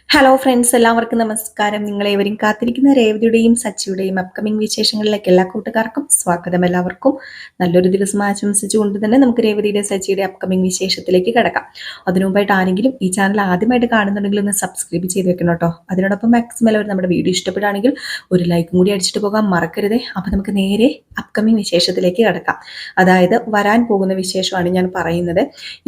Hello friends, എല്ലാവർക്കും നമസ്കാരം. നിങ്ങളേവരും കാത്തിരിക്കുന്ന രേവതിയുടെയും സച്ചിയുടെയും അപ്കമിംഗ് വിശേഷങ്ങളിലേക്ക് എല്ലാ കൂട്ടുകാർക്കും സ്വാഗതം. എല്ലാവർക്കും നല്ലൊരു ദിവസം ആശംസിച്ചുകൊണ്ട് തന്നെ നമുക്ക് രേവതിയുടെ സച്ചിയുടെ അപ്കമിംഗ് വിശേഷത്തിലേക്ക് കിടക്കാം. അതിനുമുമ്പായിട്ട് ആരെങ്കിലും ഈ ചാനൽ ആദ്യമായിട്ട് കാണുന്നുണ്ടെങ്കിൽ ഒന്ന് സബ്സ്ക്രൈബ് ചെയ്ത് വെക്കണം കേട്ടോ. അതിനോടൊപ്പം മാക്സിമം എല്ലാവരും നമ്മുടെ വീഡിയോ ഇഷ്ടപ്പെടുകയാണെങ്കിൽ ഒരു ലൈക്കും കൂടി അടിച്ചിട്ട് പോകാൻ മറക്കരുതേ. അപ്പം നമുക്ക് നേരെ അപ്കമിംഗ് വിശേഷത്തിലേക്ക് കിടക്കാം. അതായത് വരാൻ പോകുന്ന വിശേഷമാണ് ഞാൻ പറയുന്നത്.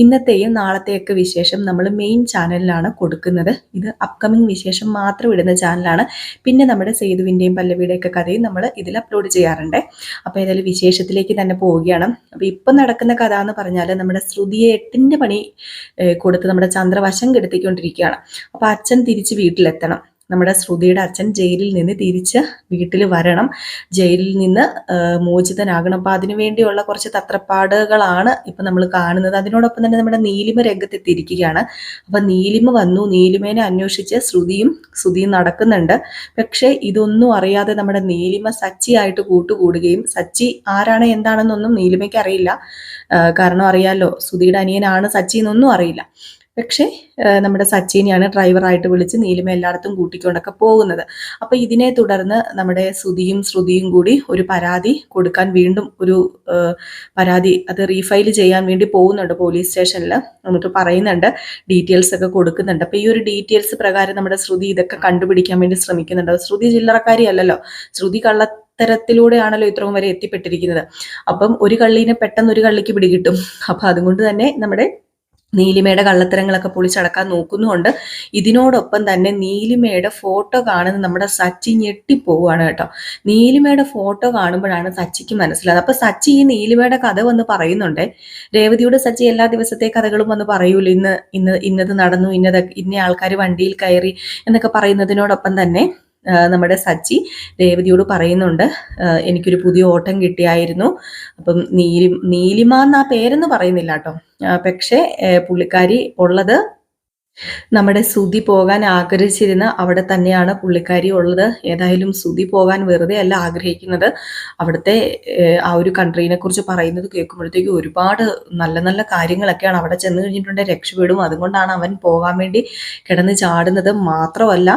ഇന്നത്തെയും നാളത്തെയൊക്കെ വിശേഷം നമ്മൾ മെയിൻ ചാനലിലാണ് കൊടുക്കുന്നത്. ഇത് അപ്കമിംഗ് വിശേഷം മാത്രം ഇടുന്ന ചാനലാണ്. പിന്നെ നമ്മുടെ സേതുവിൻ്റെയും പല്ലവിയുടെയും ഒക്കെ കഥയും നമ്മൾ ഇതിൽ അപ്ലോഡ് ചെയ്യാറുണ്ട്. അപ്പോൾ ഏതായാലും വിശേഷത്തിലേക്ക് തന്നെ പോവുകയാണ്. അപ്പോൾ ഇപ്പം നടക്കുന്ന കഥ എന്ന് പറഞ്ഞാൽ നമ്മുടെ ശ്രുതിയെ 8ന്റെ പണി കൊടുത്ത് നമ്മുടെ ചന്ദ്രവശം കെടുത്തിക്കൊണ്ടിരിക്കുകയാണ്. അപ്പോൾ അച്ഛൻ തിരിച്ച് വീട്ടിലെത്തണം. നമ്മുടെ ശ്രുതിയുടെ അച്ഛൻ ജയിലിൽ നിന്ന് തിരിച്ച് വീട്ടിൽ വരണം, ജയിലിൽ നിന്ന് മോചിതനാകണം. അപ്പം അതിനു വേണ്ടിയുള്ള കുറച്ച് തത്രപ്പാടുകളാണ് ഇപ്പം നമ്മൾ കാണുന്നത്. അതിനോടൊപ്പം തന്നെ നമ്മുടെ നീലിമ രംഗത്തെത്തിയിരിക്കുകയാണ്. അപ്പം നീലിമ വന്നു. നീലിമേനെ അന്വേഷിച്ച് ശ്രുതിയും നടക്കുന്നുണ്ട്. പക്ഷേ ഇതൊന്നും അറിയാതെ നമ്മുടെ നീലിമ സച്ചിയായിട്ട് കൂട്ടുകൂടുകയും, സച്ചി ആരാണ് എന്താണെന്നൊന്നും നീലിമയ്ക്ക് അറിയില്ല. കാരണം അറിയാലോ, ശ്രുതിയുടെ അനിയനാണ് സച്ചി എന്നൊന്നും അറിയില്ല. പക്ഷേ നമ്മുടെ സച്ചിനെയാണ് ഡ്രൈവറായിട്ട് വിളിച്ച് നീലിമ എല്ലായിടത്തും കൂട്ടിക്കൊണ്ടൊക്കെ പോകുന്നത്. അപ്പോൾ ഇതിനെ തുടർന്ന് നമ്മുടെ ശ്രുതിയും കൂടി ഒരു പരാതി കൊടുക്കാൻ, വീണ്ടും ഒരു പരാതി അത് റീഫയൽ ചെയ്യാൻ വേണ്ടി പോകുന്നുണ്ട് പോലീസ് സ്റ്റേഷനിൽ. എന്നിട്ട് പറയുന്നുണ്ട്, ഡീറ്റെയിൽസ് ഒക്കെ കൊടുക്കുന്നുണ്ട്. അപ്പോൾ ഈ ഒരു ഡീറ്റെയിൽസ് പ്രകാരം നമ്മുടെ ശ്രുതി ഇതൊക്കെ കണ്ടുപിടിക്കാൻ വേണ്ടി ശ്രമിക്കുന്നുണ്ട്. ശ്രുതി ചില്ലറക്കാരി അല്ലല്ലോ, ശ്രുതി തരത്തിലൂടെയാണല്ലോ ഇത്രയും വരെ എത്തിപ്പെട്ടിരിക്കുന്നത്. അപ്പം ഒരു കള്ളീനെ പെട്ടെന്ന് ഒരു കള്ളിക്ക് പിടികിട്ടും. അപ്പം അതുകൊണ്ട് തന്നെ നമ്മുടെ നീലിമയുടെ കള്ളത്തരങ്ങളൊക്കെ പൊളിച്ചടക്കാൻ നോക്കുന്നുണ്ട്. ഇതിനോടൊപ്പം തന്നെ നീലിമയുടെ ഫോട്ടോ കാണുന്ന നമ്മുടെ സച്ചി ഞെട്ടിപ്പോവുകയാണ് കേട്ടോ. നീലിമയുടെ ഫോട്ടോ കാണുമ്പോഴാണ് സച്ചിക്ക് മനസ്സിലായത്. അപ്പൊ സച്ചി ഈ നീലിമയുടെ കഥ വന്ന് പറയുന്നുണ്ട്. രേവതിയുടെ സച്ചി എല്ലാ ദിവസത്തെ കഥകളും വന്ന് പറയൂല, ഇന്നത് നടന്നു, ഇന്ന ആൾക്കാർ വണ്ടിയിൽ കയറി എന്നൊക്കെ പറയുന്നതിനോടൊപ്പം തന്നെ നമ്മുടെ സച്ചി രേവതിയോട് പറയുന്നുണ്ട്, എനിക്കൊരു പുതിയ ഓട്ടം കിട്ടിയായിരുന്നു. അപ്പം നീലിമ എന്ന പേരെന്ന് പറയുന്നില്ല കേട്ടോ. പക്ഷേ പുള്ളിക്കാരി ഉള്ളത് നമ്മുടെ സുധി പോകാൻ ആഗ്രഹിച്ചിരുന്ന അവിടെ തന്നെയാണ് പുള്ളിക്കാരി ഉള്ളത്. ഏതായാലും സുധി പോകാൻ വെറുതെ അല്ല ആഗ്രഹിക്കുന്നത്. അവിടുത്തെ ആ ഒരു കൺട്രീനെ കുറിച്ച് പറയുന്നത് കേൾക്കുമ്പോഴത്തേക്ക് ഒരുപാട് നല്ല നല്ല കാര്യങ്ങളൊക്കെയാണ്. അവിടെ ചെന്ന് കഴിഞ്ഞിട്ടുണ്ടെങ്കിൽ രക്ഷപ്പെടും. അതുകൊണ്ടാണ് അവൻ പോകാൻ വേണ്ടി കിടന്ന് ചാടുന്നത്. മാത്രമല്ല,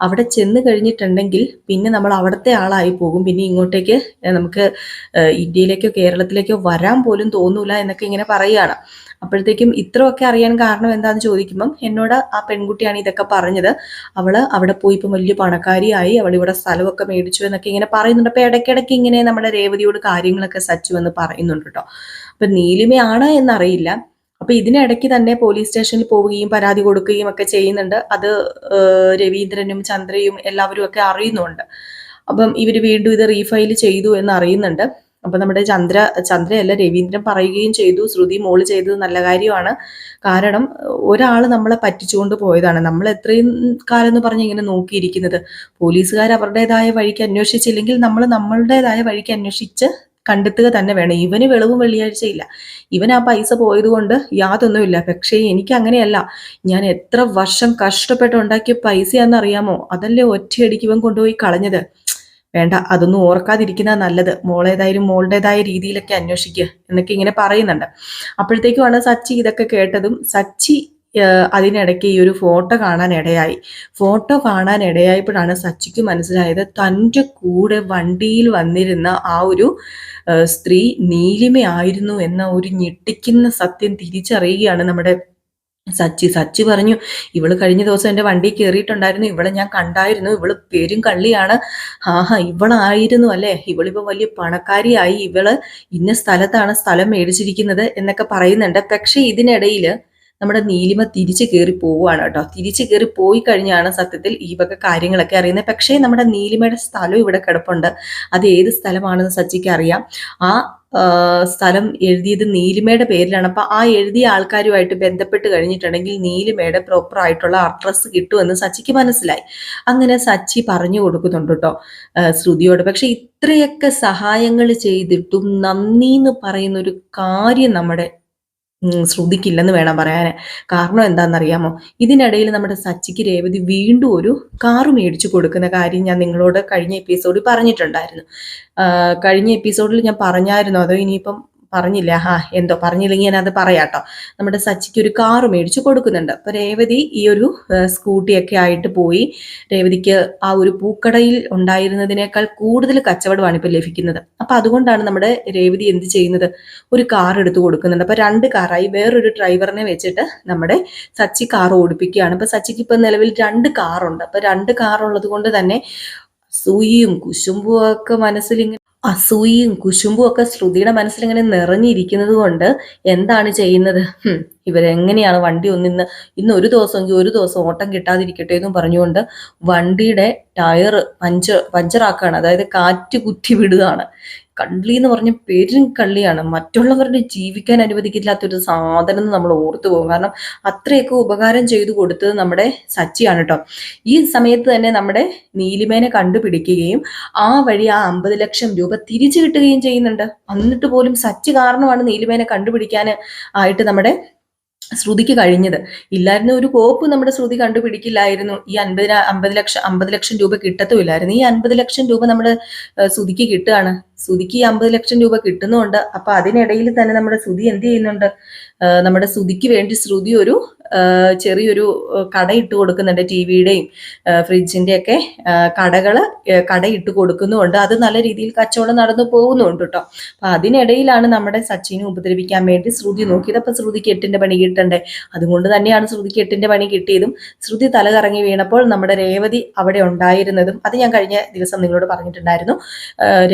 അവിടെ ചെന്ന് കഴിഞ്ഞിട്ടുണ്ടെങ്കിൽ പിന്നെ നമ്മൾ അവിടുത്തെ ആളായി പോകും. പിന്നെ ഇങ്ങോട്ടേക്ക് നമുക്ക് ഇന്ത്യയിലേക്കോ കേരളത്തിലേക്കോ വരാൻ പോലും തോന്നൂല എന്നൊക്കെ ഇങ്ങനെ പറയുകയാണ്. അപ്പോഴത്തേക്കും ഇത്രയൊക്കെ അറിയാൻ കാരണം എന്താന്ന് ചോദിക്കുമ്പം എന്നോട് ആ പെൺകുട്ടിയാണ് ഇതൊക്കെ പറഞ്ഞത്. അവള് അവിടെ പോയി ഇപ്പം വലിയ പണക്കാരിയായി, അവൾ ഇവിടെ സ്ഥലമൊക്കെ മേടിച്ചു എന്നൊക്കെ ഇങ്ങനെ പറയുന്നുണ്ട്. അപ്പൊ ഇടയ്ക്കിടയ്ക്ക് ഇങ്ങനെ നമ്മുടെ രേവതിയോട് കാര്യങ്ങളൊക്കെ സച്ചു എന്ന് പറയുന്നുണ്ട് കേട്ടോ. അപ്പൊ നീലിമയാണ് എന്നറിയില്ല. അപ്പൊ ഇതിനിടയ്ക്ക് തന്നെ പോലീസ് സ്റ്റേഷനിൽ പോവുകയും പരാതി കൊടുക്കുകയും ഒക്കെ ചെയ്യുന്നുണ്ട്. അത് രവീന്ദ്രനും ചന്ദ്രയും എല്ലാവരും ഒക്കെ അറിയുന്നുണ്ട്. അപ്പം ഇവർ വീണ്ടും ഇത് റീഫയൽ ചെയ്തു എന്ന് അറിയുന്നുണ്ട്. അപ്പൊ നമ്മുടെ ചന്ദ്രയല്ല രവീന്ദ്രൻ പറയുകയും ചെയ്തു, ശ്രുതി മോള് ചെയ്തത് നല്ല കാര്യമാണ്. കാരണം ഒരാൾ നമ്മളെ പറ്റിച്ചുകൊണ്ട് പോയതാണ്. നമ്മൾ എത്രയും കാലം എന്ന് പറഞ്ഞ് ഇങ്ങനെ നോക്കിയിരിക്കുന്നത്. പോലീസുകാർ അവരുടേതായ വഴിക്ക് അന്വേഷിച്ചില്ലെങ്കിൽ നമ്മൾ നമ്മളുടേതായ വഴിക്ക് അന്വേഷിച്ച് കണ്ടെത്തുക തന്നെ വേണം. ഇവന് വെളിവും വെള്ളിയാഴ്ചയില്ല. ഇവൻ ആ പൈസ പോയത് കൊണ്ട് യാതൊന്നുമില്ല. പക്ഷേ എനിക്ക് അങ്ങനെയല്ല. ഞാൻ എത്ര വർഷം കഷ്ടപ്പെട്ട് ഉണ്ടാക്കിയ പൈസയാണെന്നറിയാമോ? അതല്ലേ ഒറ്റയടിക്ക് ഇവൻ കൊണ്ടുപോയി കളഞ്ഞത്. വേണ്ട, അതൊന്നും ഓർക്കാതിരിക്കുന്ന നല്ലത്. മോളേതായാലും മോളുടേതായ രീതിയിലൊക്കെ അന്വേഷിക്കുക എന്നൊക്കെ ഇങ്ങനെ പറയുന്നുണ്ട്. അപ്പോഴത്തേക്കുമാണ് സച്ചി ഇതൊക്കെ കേട്ടതും സച്ചി അതിനിടയ്ക്ക് ഈ ഒരു ഫോട്ടോ കാണാൻ ഇടയായി. ഫോട്ടോ കാണാൻ ഇടയായപ്പോഴാണ് സച്ചിക്ക് മനസ്സിലായത്, തൻ്റെ കൂടെ വണ്ടിയിൽ വന്നിരുന്ന ആ ഒരു സ്ത്രീ നീലിമയായിരുന്നു എന്ന ഒരു ഞെട്ടിക്കുന്ന സത്യം തിരിച്ചറിയുകയാണ് നമ്മുടെ സച്ചി പറഞ്ഞു, ഇവള് കഴിഞ്ഞ ദിവസം എൻ്റെ വണ്ടി കയറിയിട്ടുണ്ടായിരുന്നു, ഇവളെ ഞാൻ കണ്ടായിരുന്നു, ഇവള് പേരും കള്ളിയാണ്. ആഹാ, ഇവളായിരുന്നു അല്ലേ, ഇവളിപ്പോ വലിയ പണക്കാരിയായി, ഇവള് ഇന്ന സ്ഥലത്താണ് സ്ഥലം മേടിച്ചിരിക്കുന്നത് എന്നൊക്കെ പറയുന്നുണ്ട്. പക്ഷെ ഇതിനിടയിൽ നമ്മുടെ നീലിമ തിരിച്ചു കയറി പോവുകയാണ് കേട്ടോ. തിരിച്ചു കയറി പോയി കഴിഞ്ഞാണ് സത്യത്തിൽ ഈ വക കാര്യങ്ങളൊക്കെ അറിയുന്നത്. പക്ഷേ നമ്മുടെ നീലിമയുടെ സ്ഥലം ഇവിടെ കിടപ്പുണ്ട്. അത് ഏത് സ്ഥലമാണെന്ന് സച്ചിക്ക് അറിയാം. ആ സ്ഥലം എഴുതിയത് നീലിമയുടെ പേരിലാണ്. അപ്പൊ ആ എഴുതിയ ആൾക്കാരുമായിട്ട് ബന്ധപ്പെട്ട് കഴിഞ്ഞിട്ടുണ്ടെങ്കിൽ നീലിമയുടെ പ്രോപ്പർ ആയിട്ടുള്ള അഡ്രസ്സ് കിട്ടുമെന്ന് സച്ചിക്ക് മനസ്സിലായി. അങ്ങനെ സച്ചി പറഞ്ഞു കൊടുക്കുന്നുണ്ട് കേട്ടോ ശ്രുതിയോട്. പക്ഷെ ഇത്രയൊക്കെ സഹായങ്ങൾ ചെയ്തിട്ടും നന്ദി എന്ന് പറയുന്ന ഒരു കാര്യം നമ്മുടെ ശ്രുതിക്കില്ലെന്ന് വേണം പറയാൻ. കാരണം എന്താണെന്നറിയാമോ? ഇതിനിടയിൽ നമ്മുടെ സച്ചിക്ക് രേവതി വീണ്ടും ഒരു കാറ് മേടിച്ചു കൊടുക്കുന്ന കാര്യം ഞാൻ നിങ്ങളോട് കഴിഞ്ഞ എപ്പിസോഡിൽ പറഞ്ഞിട്ടുണ്ടായിരുന്നു. കഴിഞ്ഞ എപ്പിസോഡിൽ ഞാൻ പറഞ്ഞായിരുന്നു, അതോ ഇനിയിപ്പം പറഞ്ഞില്ല, എന്തോ പറഞ്ഞില്ലെങ്കിൽ ഞാൻ അത് പറയാട്ടോ. നമ്മുടെ സച്ചിക്ക് ഒരു കാറ് മേടിച്ചു കൊടുക്കുന്നുണ്ട്. അപ്പൊ രേവതി ഈ ഒരു സ്കൂട്ടിയൊക്കെ ആയിട്ട് പോയി. രേവതിക്ക് ആ ഒരു പൂക്കടയിൽ ഉണ്ടായിരുന്നതിനേക്കാൾ കൂടുതൽ കച്ചവടമാണ് ഇപ്പൊ ലഭിക്കുന്നത്. അപ്പൊ അതുകൊണ്ടാണ് നമ്മുടെ രേവതി എന്ത് ചെയ്യുന്നത്, ഒരു കാർ എടുത്തു കൊടുക്കുന്നുണ്ട്. അപ്പൊ 2 കാറായി. വേറൊരു ഡ്രൈവറിനെ വെച്ചിട്ട് നമ്മുടെ സച്ചി കാർ ഓടിപ്പിക്കുകയാണ്. അപ്പൊ സച്ചിക്ക് ഇപ്പൊ നിലവിൽ 2 കാറുണ്ട്. അപ്പൊ 2 കാറുള്ളത് കൊണ്ട് തന്നെ അസൂയയും കുശുമ്പും ഒക്കെ അസൂയയും കുശുമ്പും ഒക്കെ ശ്രുതിയുടെ മനസ്സിലിങ്ങനെ നിറഞ്ഞിരിക്കുന്നത് കൊണ്ട് എന്താണ് ചെയ്യുന്നത്, ഇവരെങ്ങനെയാണ് വണ്ടി ഇന്ന് ഒരു ദിവസമെങ്കിൽ ഒരു ദിവസം ഓട്ടം കിട്ടാതിരിക്കട്ടെ എന്നും പറഞ്ഞുകൊണ്ട് വണ്ടിയുടെ ടയർ പഞ്ചറാക്കുകയാണ്. അതായത് കാറ്റ് കുത്തി വിടുകയാണ്. കള്ളി എന്ന് പറഞ്ഞ പെരും കള്ളിയാണ്. മറ്റുള്ളവരുടെ ജീവിക്കാൻ അനുവദിക്കില്ലാത്തൊരു സാധനം എന്ന് നമ്മൾ ഓർത്തു പോകും. കാരണം അത്രയൊക്കെ ഉപകാരം ചെയ്തു കൊടുത്തത് നമ്മുടെ സച്ചിയാണ് കേട്ടോ. ഈ സമയത്ത് തന്നെ നമ്മുടെ നീലിമേനെ കണ്ടുപിടിക്കുകയും ആ വഴി ആ 50 ലക്ഷം രൂപ തിരിച്ചു കിട്ടുകയും ചെയ്യുന്നുണ്ട്. എന്നിട്ട് പോലും സച്ചി കാരണമാണ് നീലിമേനെ കണ്ടുപിടിക്കാൻ ആയിട്ട് നമ്മുടെ ശ്രുതിക്ക് കഴിഞ്ഞത്. ഇല്ലായിരുന്നു ഒരു കോപ്പ് നമ്മുടെ ശ്രുതി കണ്ടുപിടിക്കില്ലായിരുന്നു. ഈ 50 ലക്ഷം രൂപ കിട്ടത്തുമില്ലായിരുന്നു. ഈ 50 ലക്ഷം രൂപ നമ്മുടെ ശ്രുതിക്ക് കിട്ടുകയാണ്. ശ്രുതിക്ക് ഈ 50 ലക്ഷം രൂപ കിട്ടുന്നുണ്ട്. അപ്പൊ അതിനിടയിൽ തന്നെ നമ്മുടെ ശ്രുതി എന്ത് ചെയ്യുന്നുണ്ട്, നമ്മുടെ ശ്രുതിക്ക് വേണ്ടി ശ്രുതി ഒരു ചെറിയൊരു കട ഇട്ട് കൊടുക്കുന്നുണ്ട്. ടിവിയുടെയും ഫ്രിഡ്ജിന്റെ ഒക്കെ കട ഇട്ട് കൊടുക്കുന്നുണ്ട്. അത് നല്ല രീതിയിൽ കച്ചവടം നടന്നു പോകുന്നുണ്ട് കേട്ടോ. അപ്പൊ അതിനിടയിലാണ് നമ്മുടെ സച്ചിനെ ഉപദ്രവിക്കാൻ വേണ്ടി ശ്രുതി നോക്കിയത്. അപ്പൊ ശ്രുതിക്ക് 8ന്റെ പണി കിട്ടണ്ടേ, അതുകൊണ്ട് തന്നെയാണ് ശ്രുതിക്ക് 8ന്റെ പണി കിട്ടിയതും. ശ്രുതി തല കറങ്ങി വീണപ്പോൾ നമ്മുടെ രേവതി അവിടെ ഉണ്ടായിരുന്നതും, അത് ഞാൻ കഴിഞ്ഞ ദിവസം നിങ്ങളോട് പറഞ്ഞിട്ടുണ്ടായിരുന്നു.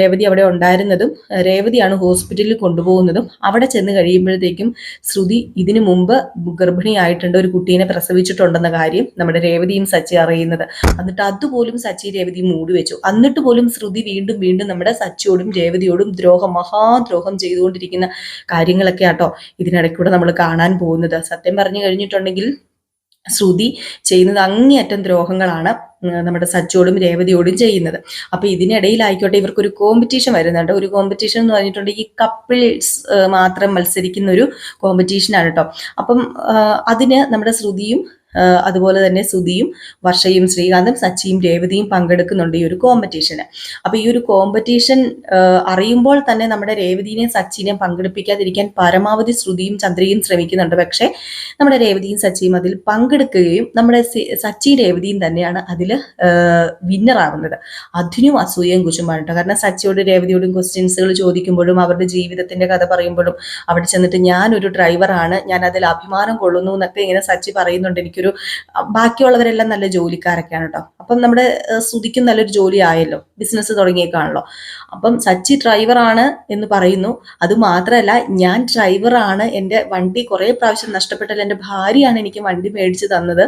രേവതി അവിടെ ഉണ്ടായിരുന്നതും രേവതിയാണ് ഹോസ്പിറ്റലിൽ കൊണ്ടുപോകുന്നതും. അവിടെ ചെന്ന് കഴിയുമ്പോഴത്തേക്കും ശ്രുതി ഇതിനു മുമ്പ് ഗർഭിണിയായിട്ടുണ്ട്, ഒരു കുട്ടീനെ പ്രസവിച്ചിട്ടുണ്ടെന്ന കാര്യം നമ്മുടെ രേവതിയും സച്ചി അറിയുന്നത്. എന്നിട്ട് അതുപോലും സച്ചി രേവതി മൂടി വെച്ചു. എന്നിട്ട് പോലും ശ്രുതി വീണ്ടും വീണ്ടും നമ്മുടെ സച്ചിയോടും രേവതിയോടും മഹാദ്രോഹം ചെയ്തുകൊണ്ടിരിക്കുന്ന കാര്യങ്ങളൊക്കെ ആട്ടോ ഇതിനിടയ്ക്കൂടെ നമ്മൾ കാണാൻ പോകുന്നത്. സത്യം പറഞ്ഞു കഴിഞ്ഞിട്ടുണ്ടെങ്കിൽ ശ്രുതി ചെയ്യുന്നത് അങ്ങേയറ്റം ദ്രോഹങ്ങളാണ് നമ്മുടെ സച്ചിയോടും രേവതിയോടും ചെയ്യുന്നത്. അപ്പൊ ഇതിനിടയിലായിക്കോട്ടെ ഇവർക്കൊരു കോമ്പറ്റീഷൻ വരുന്നുണ്ട്. ഒരു കോമ്പറ്റീഷൻ എന്ന് പറഞ്ഞിട്ടുണ്ടെങ്കിൽ ഈ കപ്പിൾസ് മാത്രം മത്സരിക്കുന്ന ഒരു കോമ്പറ്റീഷനാണ് കേട്ടോ. അപ്പം അതിന് നമ്മുടെ ശ്രുതിയും അതുപോലെ തന്നെ സുധിയും വർഷയും ശ്രീകാന്തും സച്ചിയും രേവതിയും പങ്കെടുക്കുന്നുണ്ട് ഈ ഒരു കോമ്പറ്റീഷന്. അപ്പൊ ഈ ഒരു കോമ്പറ്റീഷൻ അറിയുമ്പോൾ തന്നെ നമ്മുടെ രേവതിനെയും സച്ചിനെയും പങ്കെടുപ്പിക്കാതിരിക്കാൻ പരമാവധി ശ്രുതിയും ചന്ദ്രയും ശ്രമിക്കുന്നുണ്ട്. പക്ഷെ നമ്മുടെ രേവതിയും സച്ചിയും അതിൽ പങ്കെടുക്കുകയും നമ്മുടെ സച്ചി രേവതിയും തന്നെയാണ് അതിൽ വിന്നറാവുന്നത്. അതിനും അസൂയയും കുശുമ്പാണ് കേട്ടോ. കാരണം സച്ചിയോട് രേവതിയോടും ക്വസ്റ്റ്യൻസുകൾ ചോദിക്കുമ്പോഴും അവരുടെ ജീവിതത്തിന്റെ കഥ പറയുമ്പോഴും അവിടെ ചെന്നിട്ട് ഞാനൊരു ഡ്രൈവറാണ്, ഞാൻ അതിൽ അഭിമാനം കൊള്ളുന്നു എന്നൊക്കെ ഇങ്ങനെ സച്ചി പറയുന്നുണ്ട്. എനിക്കൊരു ബാക്കിയുള്ളവരെല്ലാം നല്ല ജോലിക്കാരൊക്കെയാണ് കേട്ടോ. അപ്പം നമ്മുടെ ശ്രുതിക്കും നല്ലൊരു ജോലി ആയല്ലോ, ബിസിനസ് തുടങ്ങിയേക്കാണല്ലോ. അപ്പം സച്ചി ഡ്രൈവറാണ് എന്ന് പറയുന്നു. അത് മാത്രമല്ല, ഞാൻ ഡ്രൈവറാണ്, എൻ്റെ വണ്ടി കുറേ പ്രാവശ്യം നഷ്ടപ്പെട്ടാൽ എൻ്റെ ഭാര്യയാണ് എനിക്ക് വണ്ടി മേടിച്ച് തന്നത്.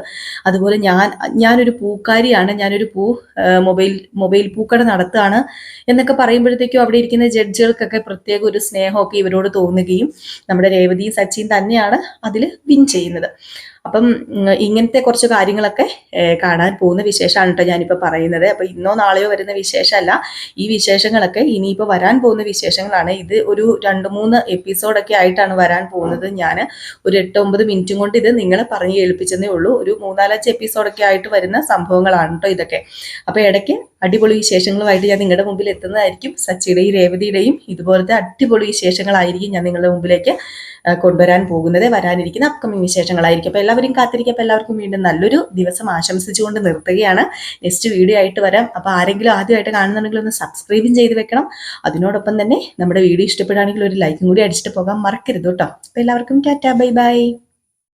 അതുപോലെ ഞാനൊരു പൂക്കാരിയാണ്, ഞാനൊരു മൊബൈൽ പൂക്കട നടത്തുകയാണ് എന്നൊക്കെ പറയുമ്പോഴത്തേക്കും അവിടെ ഇരിക്കുന്ന ജഡ്ജുകൾക്കൊക്കെ പ്രത്യേക ഒരു സ്നേഹമൊക്കെ ഇവരോട് തോന്നുകയും നമ്മുടെ രേവതിയും സച്ചിയും തന്നെയാണ് അതിൽ വിൻ ചെയ്യുന്നത്. അപ്പം ഇങ്ങനത്തെ കുറച്ച് കാര്യങ്ങളൊക്കെ കാണാൻ പോകുന്ന വിശേഷമാണ് കേട്ടോ ഞാനിപ്പോൾ പറയുന്നത്. അപ്പൊ ഇന്നോ നാളെയോ വരുന്ന വിശേഷമല്ല, ഈ വിശേഷങ്ങളൊക്കെ ഇനിയിപ്പോൾ വരാൻ പോകുന്ന വിശേഷങ്ങളാണ്. ഇത് ഒരു 2-3 എപ്പിസോഡൊക്കെ ആയിട്ടാണ് വരാൻ പോകുന്നത്. ഞാൻ ഒരു 8-9 മിനിറ്റും കൊണ്ട് ഇത് നിങ്ങളെ പറഞ്ഞു കേൾപ്പിച്ചതേ ഉള്ളൂ. ഒരു 3-4 എപ്പിസോഡൊക്കെ ആയിട്ട് വരുന്ന സംഭവങ്ങളാണ് കേട്ടോ ഇതൊക്കെ. അപ്പൊ ഇടയ്ക്ക് അടിപൊളി വിശേഷങ്ങളുമായിട്ട് ഞാൻ നിങ്ങളുടെ മുമ്പിൽ എത്തുന്നതായിരിക്കും. സച്ചിയുടെയും രേവതിയുടെയും ഇതുപോലത്തെ അടിപൊളി വിശേഷങ്ങളായിരിക്കും ഞാൻ നിങ്ങളുടെ മുമ്പിലേക്ക് കൊണ്ടുവരാൻ പോകുന്നത്. വരാനിരിക്കുന്ന അപ്കമിങ് വിശേഷങ്ങളായിരിക്കും. അപ്പോൾ എല്ലാവരും കാത്തിരിക്കും. അപ്പോൾ എല്ലാവർക്കും വീണ്ടും നല്ലൊരു ദിവസം ആശംസിച്ചുകൊണ്ട് നിർത്തുകയാണ്. നെക്സ്റ്റ് വീഡിയോ ആയിട്ട് വരാം. അപ്പോൾ ആരെങ്കിലും ആദ്യമായിട്ട് കാണുന്നുണ്ടെങ്കിൽ ഒന്ന് സബ്സ്ക്രൈബും ചെയ്ത് വെക്കണം. അതിനോടൊപ്പം തന്നെ നമ്മുടെ വീഡിയോ ഇഷ്ടപ്പെടുകയാണെങ്കിൽ ഒരു ലൈക്കും കൂടി അടിച്ചിട്ട് പോകാൻ മറക്കരുത് കേട്ടോ. അപ്പോൾ എല്ലാവർക്കും ടാറ്റാ, ബൈ ബൈ.